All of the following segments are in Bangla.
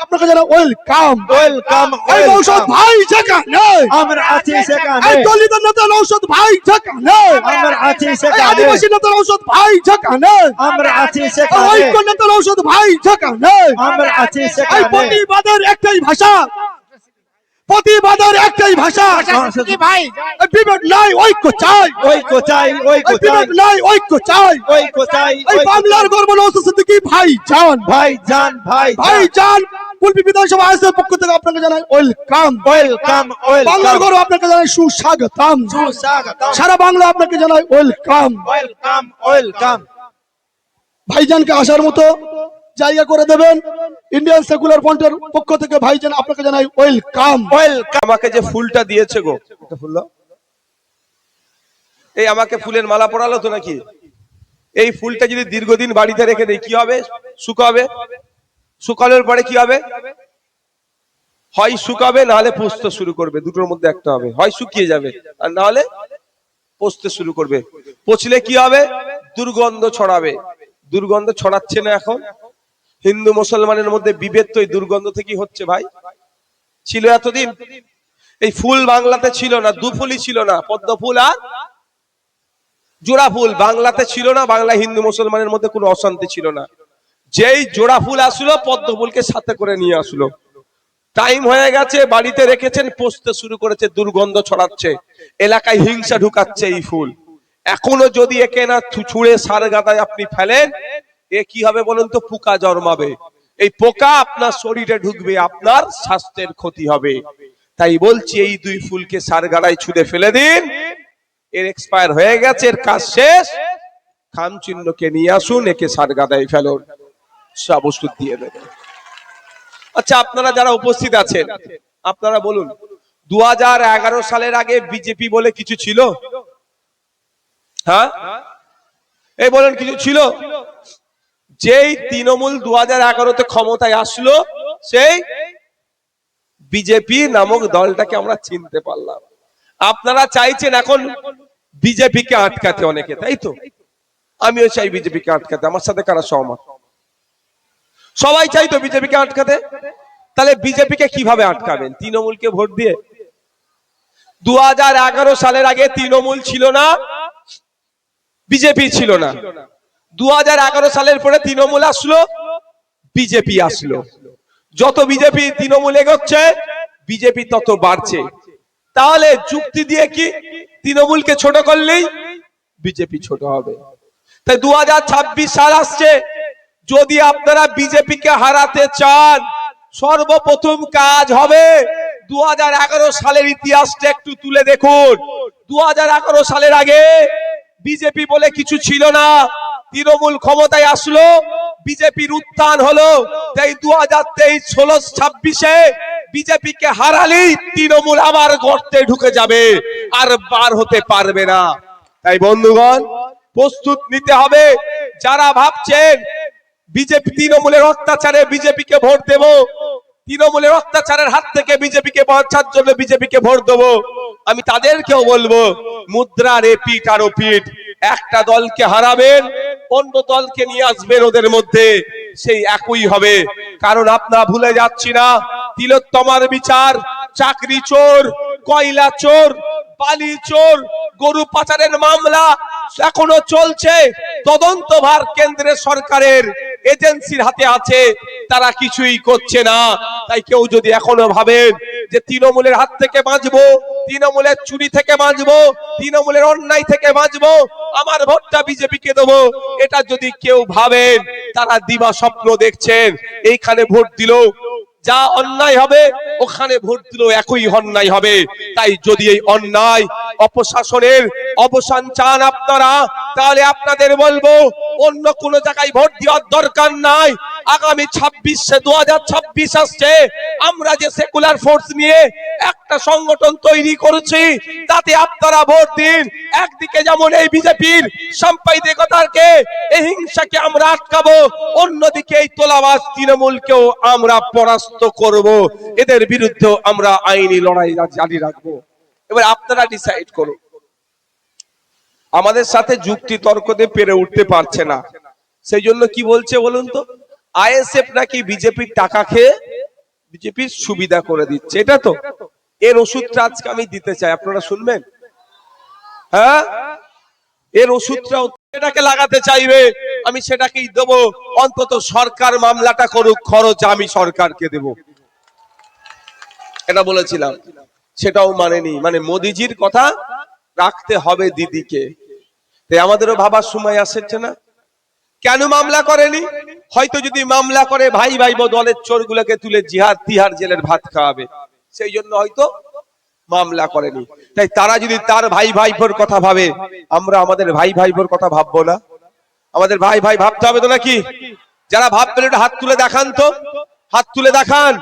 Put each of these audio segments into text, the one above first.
আপনাকে জানাই ওয়েলকাম। ওয়েলকাম এই ঔষধ ভাই যেখানে আমরা আছি সেখানে, এই দলিত নেতার ঔষধ ভাই যেখানে আমরা আছি এই সেখানে, আদিবাসী নেতার ঔষধ ভাই যেখানে আমরা আছি এই সেখানে, ঐক্য নেতার ঔষধ ভাই যেখানে আমরা আছি এই সেখানে। প্রতিবাদের একটাই ভাষা, প্রতিবাদের একটাই ভাষা, এই বিবেক নাই ঐক্য চাই, ঐক্য চাই, ঐক্য এই চাই, বিবেক নাই ঐক্য চাই। ঐক্য চাই, এই বাংলার গর্ব নওশাদ সিদ্দিকী ভাই জান, ভাই জান, ভাই ভাই জান কুলপি বিধানসভা আইএসএফ পক্ষ থেকে আপনাকে জানাই ওয়েলকাম। ওয়েলকাম, বাংলার ওয়েলকাম, গর্ব আপনাকে জানাই সুস্বাগতম, সুস্বাগতম, সারা বাংলা আপনাকে জানাই ওয়েলকাম। Welcome, welcome. ভাইজানকে আসার মতো জায়গা করে দেবেন। ইন্ডিয়ান সেকুলার ফ্রন্টের পক্ষ থেকে ভাইজান আপনাকে জানাই ওয়েলকাম। ওয়েলকাম। আমাকে যে ফুলটা দিয়েছে গো, এটা ফুল দাও। এই আমাকে ফুলের মালা পরালো তো নাকি? এই ফুলটা যদি দীর্ঘদিন বাড়িতে রেখে দেই কি হবে? শুকাবে, শুকানোর পরে কি হবে? হয় শুকাবে না হলে পুষতে শুরু করবে, দুটোর মধ্যে একটা হবে। হয় শুকিয়ে যাবে আর না হলে পচতে শুরু করবে। পচলে কি হবে? দুর্গন্ধ ছড়াবে। দুর্গন্ধ ছড়াচ্ছে না এখন? হিন্দু মুসলমানের মধ্যে বিভেদ তো এই দুর্গন্ধ থেকেই হচ্ছে ভাই। ছিল এতদিন এই ফুল বাংলাতে ছিল না, দু ফুলই ছিল না, পদ্ম ফুল আর জোড়া ফুল বাংলাতে ছিল না। বাংলা হিন্দু মুসলমানের মধ্যে কোনো অশান্তি ছিল না। যেই জোড়া ফুল আসলো পদ্ম ফুলকে সাথে করে নিয়ে আসলো। টাইম হয়ে গেছে, বাড়িতে রেখেছেন, পচতে শুরু করেছে, দুর্গন্ধ ছড়াচ্ছে, এলাকায় হিংসা ঢুকাচ্ছে এই ফুল। এখনো যদি একে না ছুঁড়ে সার গাদায় আপনি ফেলেন, এ কি হবে বলুন তো? পোকা জন্মাবে। এই পোকা আপনার শরীরে ঢুকবে, আপনার স্বাস্থ্যের ক্ষতি হবে। তাই বলছি এই দুই ফুলকে সার গাদায় ছুঁড়ে ফেলে দিন। এর এক্সপায়ার হয়ে গেছে, এর কাজ শেষ। খাম চিহ্নকে নিয়ে আসুন, একে সার গাদায় ফেলুন, সব ওষুধ দিয়ে দেবেন। আচ্ছা, আপনারা যারা উপস্থিত আছেন আপনারা বলুন, 2011 সালের আগে বিজেপি বলে কিছু ছিল? হ্যাঁ, এই বলেন কিছু ছিল? যেই তৃণমূল 2011-তে ক্ষমতায় আসলো, সেই বিজেপি নামক দলটাকে আমরা চিনতে পারলাম। আপনারা চাইছেন এখন বিজেপিকে আটকাতে অনেকে, তাই তো? আমিও চাই বিজেপিকে আটকাতে। আমার সাথে কারা সহমত? সবাই চাই তো বিজেপিকে আটকাতে। তাহলে বিজেপিকে কিভাবে আটকাবেন? তৃণমূলকে ভোট দিয়ে। 2011 সালের আগে তৃণমূল ছিল না, বিজেপি ছিল না। 2011 সালের পরে তৃণমূল আসলো, বিজেপি আসলো। যত বিজেপি তৃণমূল এগোচ্ছে, বিজেপি তত বাড়ছে। তাহলে যুক্তি দিয়ে কি তৃণমূলকে ছোট করলেই বিজেপি ছোট হবে? তাই 2026 সাল আসছে, যদি আপনারা বিজেপিকে হারাতে চান, সর্বপ্রথম কাজ হবে 2011 সালের ইতিহাসটা একটু তুলে দেখুন। 2011 সালের আগে বিজেপি বলে কিছু ছিল না, তৃণমূল ক্ষমতায় আসলো, বিজেপির উত্থান হলো। তাই 2023, 16, 26-এ বিজেপিকে হারালেই তৃণমূল আবার গর্তে ঢুকে যাবে, আর বার হতে পারবে না। তাই বন্ধুগণ, প্রস্তুত নিতে হবে। যারা ভাবছেন বিজেপি তৃণমূলের অত্যাচারে বিজেপিকে ভোট দেব, তৃণমূলের অত্যাচারের হাত থেকে বিজেপিকে বাঁচার জন্য বিজেপিকে ভোট দেবো, আমি তাদেরকেও বলবো, মুদ্রার এপিঠ আর ওপিঠ। একটা দলকে হারাবেন, অন্য দলকে নিয়ে আসবেন, ওদের মধ্যে সেই একই হবে। কারণ আপনারা ভুলে যাচ্ছি না, তিলোত্তমার বিচার, চাকরি চোর, কয়লা চোর, বালি চোর, গরু পাচারের মামলা এখনো চলছে। তদন্তভার কেন্দ্রের সরকারের এজেন্সির হাতে আছে, তারা কিছুই করছে না। তাই কেউ যদি এখনো ভাবেন যে তৃণমূলের হাত থেকে বাঁচবো, তৃণমূলের চুরি থেকে বাঁচবো, তৃণমূলের অন্যায় থেকে বাঁচবো, আমার ভোটটা বিজেপিকে দেবো, এটা যদি কেউ ভাবেন, তারা দিবা স্বপ্ন দেখছেন। এইখানে ভোট দিল যা অন্যায় হবে, ওখানে ভোট দিলেও একই অন্যায় হবে। তাই যদি এই অন্যায় অপশাসনের অবসান চান আপনারা, তাহলে আপনাদের বলবো অন্য কোন জায়গায় ভোট দেওয়ার দরকার নাই। আগামী 2026 আসছে, আমরা যে সেকুলার ফোর্স নিয়ে একটা সংগঠন তৈরি করেছি, তাতে আপনারা ভোট দিন। একদিকে যেমন এই বিজেপির সাম্প্রদায়িকতাকে, এই হিংসাকে আমরা আটকাবো, অন্যদিকে এই তোলাবাজ তৃণমূলকেও আমরা পরাস্ত করব, এদের বিরুদ্ধে আমরা আইনি লড়াই জারি রাখবো। এবার আপনারা ডিসাইড করুন। আমাদের সাথে যুক্তি তর্ক দিয়ে পেরে উঠতে পারছে না, সেই জন্য কি বলছে বলুন তো? আইএসএফ নাকি বিজেপির টাকা খেয়ে বিজেপির সুবিধা করে দিচ্ছে, এটা তো। এর ওষুধটা আজকে আমি দিতে চাই, আপনারা শুনবেন? হ্যাঁ, এর ওষুধটাও এটাকে লাগাতে চাইবে, আমি সেটাকেই দেবো। অন্তত সরকার মামলাটা করুক, খরচ আমি সরকারকে দেব, এটা বলেছিলাম। সেটাও মানেনি। মানে মোদিজির কথা রাখতে হবে দিদিকে। তাই আমাদেরও ভাবার সময় আসছে না, কেন মামলা করেনি? হয়তো যদি মামলা করে ভাই ভাই দলের চোরগুলোকে তুলে জিহাদ তিহার জেলের ভাত খাওয়াবে, সেই জন্য হয়তো মামলা করেনি। তাই তারা যদি তার ভাই ভাইপোর কথা ভাবে, আমরা আমাদের ভাই ভাইপোর কথা ভাববো না? আমাদের ভাই ভাই ভাবতে হবে তো নাকি? যারা ভাববেন একটু হাত তুলে দেখান তো, হাত তুলে দেখান।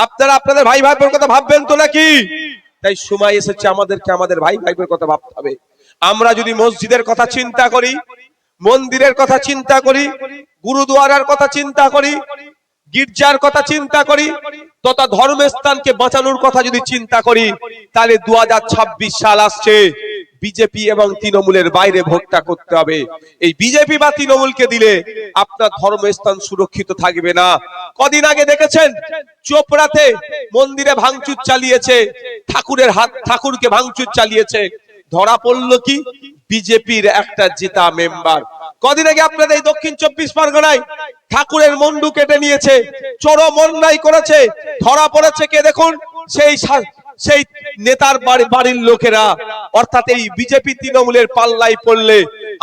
আপনারা আপনাদের ভাই ভাইপোর কথা ভাববেন তো নাকি? তাই সময় এসেছে আমাদেরকে আমাদের ভাই ভাইপোর কথা ভাবতে হবে। আমরা যদি মসজিদের কথা চিন্তা করি, মন্দিরের কথা চিন্তা করি, গুরুদুয়ারার কথা চিন্তা করি, গির্জার কথা চিন্তা করি, তথা ধর্মস্থানকে বাঁচানোর কথা যদি চিন্তা করি, তাহলে 2026 সাল আসছে। বিজেপি এবং তৃণমূলের বাইরে ভোটটা করতে হবে। এই বিজেপি বা তৃণমূলকে দিলে আপনার ধর্মস্থান সুরক্ষিত থাকবে না। কদিন আগে দেখেছেন চোপড়াতে মন্দিরে ভাঙচুর চালিয়েছে, ঠাকুরকে ভাঙচুর চালিয়েছে, ধরা পড়লো কি? বিজেপির একটা জেতা মেম্বার। কদিন আগে আপনাদের এই দক্ষিণ 24 পরগনায় ঠাকুরের মুন্ডু কেটে নিয়েছে, চরম অন্যায় করেছে, ধরা পড়েছে কে? দেখুন, সেই নেতার বাড়ির লোকেরা। অর্থাৎ এই বিজেপি তৃণমূলের পাল্লাই পড়লে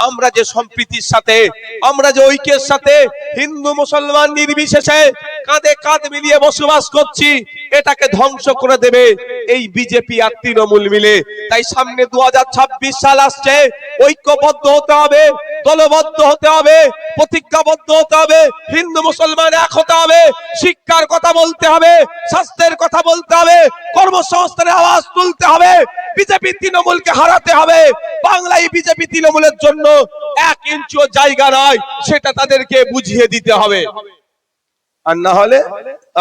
আমরা যে সম্প্রীতির সাথে, আমরা যে ঐক্যের সাথে হিন্দু মুসলমান নির্বিশেষে কাঁধে কাঁধ মিলিয়ে বসবাস করছি, এটাকে ধ্বংস করে দেবে এই বিজেপি আর তৃণমূল মিলে। তাই সামনে 2026 সাল আসছে, ঐক্যবদ্ধ হতে হবে, দলবদ্ধ হতে হবে, প্রতিজ্ঞাবদ্ধ হতে হবে, হিন্দু মুসলমান এক হতে হবে, শিক্ষার কথা বলতে হবে, স্বাস্থ্যের কথা বলতে হবে, কর্মসংস্থানের আওয়াজ তুলতে হবে, বিজেপি তৃণমূলকে হারাতে হবে। বাংলায় বিজেপি তৃণমূলের জন্য 1 ইঞ্চিও জায়গা নয়, সেটা তাদেরকে বুঝিয়ে দিতে হবে। আর না হলে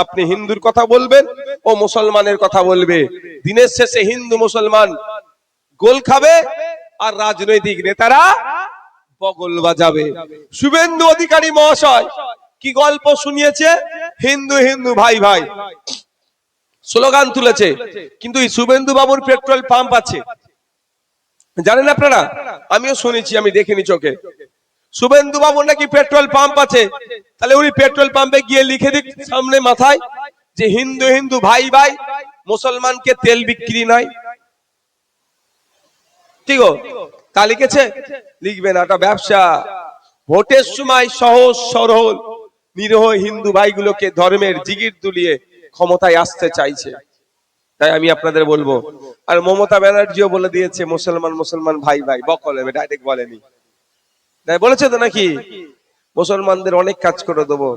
আপনি হিন্দুর কথা বলবেন ও মুসলমানের কথা বলবে, দিনের শেষে হিন্দু মুসলমান গোল খাবে আর রাজনৈতিক নেতারা বগল বাজাবে। শুভেন্দু অধিকারী মহাশয় কি গল্প শুনিয়েছে? হিন্দু হিন্দু ভাই ভাই স্লোগান তুলেছে, কিন্তু এই শুভেন্দু বাবুর পেট্রোল পাম্প আছে, জানেন আপনারা? আমিও শুনেছি, আমি দেখিনি চোখে। শুভেন্দু বাবুর নাকি পেট্রোল পাম্প আছে। তাহলে উনি পেট্রোল পাম্পে গিয়ে লিখে দিক সামনে মাথায় যে হিন্দু হিন্দু ভাই ভাই, মুসলমানকে তেল বিক্রি নয়। ঠিক তা লিখেছে? লিখবে না, এটা ব্যবসা। ভোটের সময় সহজ সরল নিরীহ হিন্দু ভাইগুলোকে ধর্মের জিগির দুলিয়ে ক্ষমতায় আসতে চাইছে। তাই আমি আপনাদের বলবো, আর মমতা ব্যানার্জিও বলে দিয়েছে মুসলমান মুসলমান ভাই ভাই, বকলে ডাইরেক্ট বলেনি, তাই বলেছে তো নাকি? মুসলমানদের অনেক কাজ করে দেবো।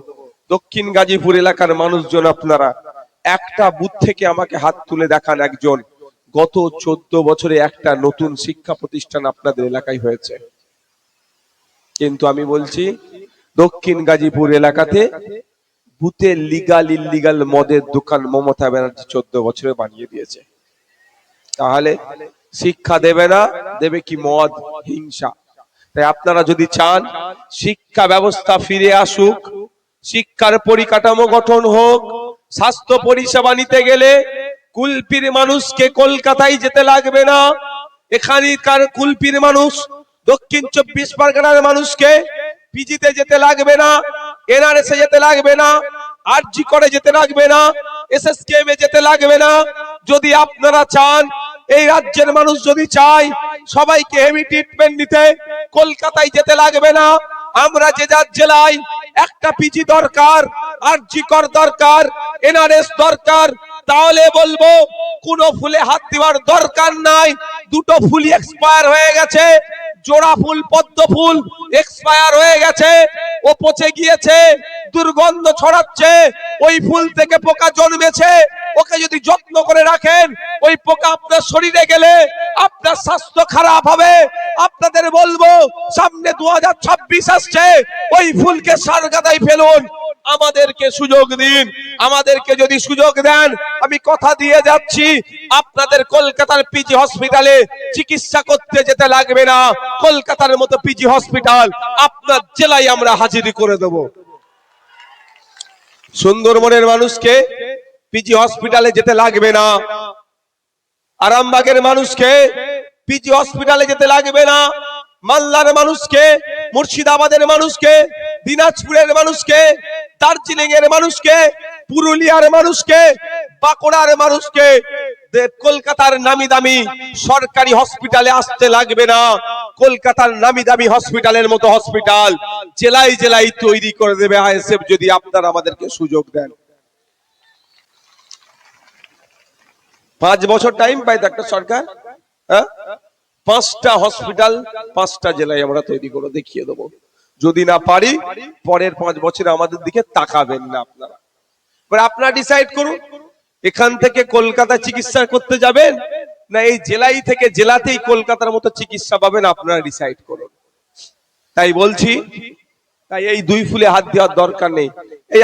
দক্ষিণ গাজীপুর এলাকার মানুষজন, আপনারা একটা বুথ থেকে আমাকে হাত তুলে দেখান একজন গত 14 বছরে একটা নতুন শিক্ষা প্রতিষ্ঠান আপনাদের এলাকায় হয়েছে। কিন্তু আমি বলছি, দক্ষিণ গাজীপুর এলাকাতে বুথে লিগাল ইল্লিগাল মদের দোকান মমতা ব্যানার্জি 14 বছরে বানিয়ে দিয়েছে। তাহলে শিক্ষা দেবে না, দেবে কি? মদ, হিংসা। তাই আপনারা যদি চান শিক্ষা ব্যবস্থা ফিরে আসুক, শিক্ষার পরিকাঠামো গঠন হোক, স্বাস্থ্য পরিষেবা নিতে গেলে কুলপির মানুষকে কলকাতায় যেতে লাগবে না, এখানকার কুলপির মানুষ দক্ষিণ 24 পরগনার মানুষকে পিজিতে যেতে লাগবে না, এনআরএসে যেতে লাগবে না, আরজি করে যেতে লাগবে না, এসএসকেএমে যেতে লাগবে না। যদি আপনারা চান, এই রাজ্যের মানুষ যদি চায় সবাইকে হেভি ট্রিটমেন্ট নিতে, কলকাতায় যেতে লাগবে না। আমরা যে যার জেলায় একটা পিজি দরকার, আরজি কর দরকার, এনআরএস দরকার, তাহলে বলবো কোনো ফুলে হাত দেওয়ার দরকার নাই। দুটো ফুল এক্সপায়ার হয়ে গেছে, জোড়া ফুল পদ্ম ফুল এক্সপায়ার হয়ে গেছে, ও পচে গিয়েছে, দুর্গন্ধ ছড়াচ্ছে, ওই ফুল থেকে পোকা জন্মেছে। ওকে যদি যত্ন করে রাখেন, ওই পোকা আপনার শরীরে গেলে আপনার স্বাস্থ্য খারাপ হবে। আপনাদের বলবো, সামনে 2026 আসছে, ওই ফুলকে সারগাদায় ফেলুন, আমাদেরকে সুযোগ দিন। আমাদেরকে যদি সুযোগ দেন, আমি কথা দিয়ে যাচ্ছি, আপনাদের কলকাতার পিজি হসপিটালে চিকিৎসা করতে যেতে লাগবে না। কলকাতার মতো পিজি হসপিটাল আপনার জেলায় আমরা হাজিরি করে দেব। সুন্দরবনের মানুষকে পিজি হসপিটালে যেতে লাগবে না। আরামবাগের মানুষকে পিজি হসপিটালে যেতে লাগবে না। মালদার মানুষকে, মুর্শিদাবাদের মানুষকে, দিনাজপুরের মানুষকে, দার্জিলিং এর মানুষকে, পুরুলিয়ার মানুষকে, বাঁকুড়ার মানুষকে কলকাতার নামি দামি সরকারি হসপিটালে আসতে লাগবে না। কলকাতার নামি দামি হসপিটালের মতো হসপিটাল জেলায় জেলায় তৈরি করে দেবে আইএসএফ, যদি আপনারা আমাদেরকে সুযোগ দেন। 5 বছর টাইম পায় তো একটা সরকার, হ্যাঁ? 5টা হসপিটাল 5টা জেলায় আমরা তৈরি করে দেখিয়ে দেবো। যদি না পারি, পরের 5 বছরে আমাদের দিকে তাকাবেন না আপনারা। এবার আপনারা ডিসাইড করুন, এখান থেকে কলকাতা চিকিৎসা করতে যাবেন না এই জেলাই থেকে জেলাতেই কলকাতার মতো চিকিৎসা পাবেন, আপনারা ডিসাইড করুন। তাই বলছি, তাই এই দুই ফুলে হাত দেওয়ার দরকার নেই। এই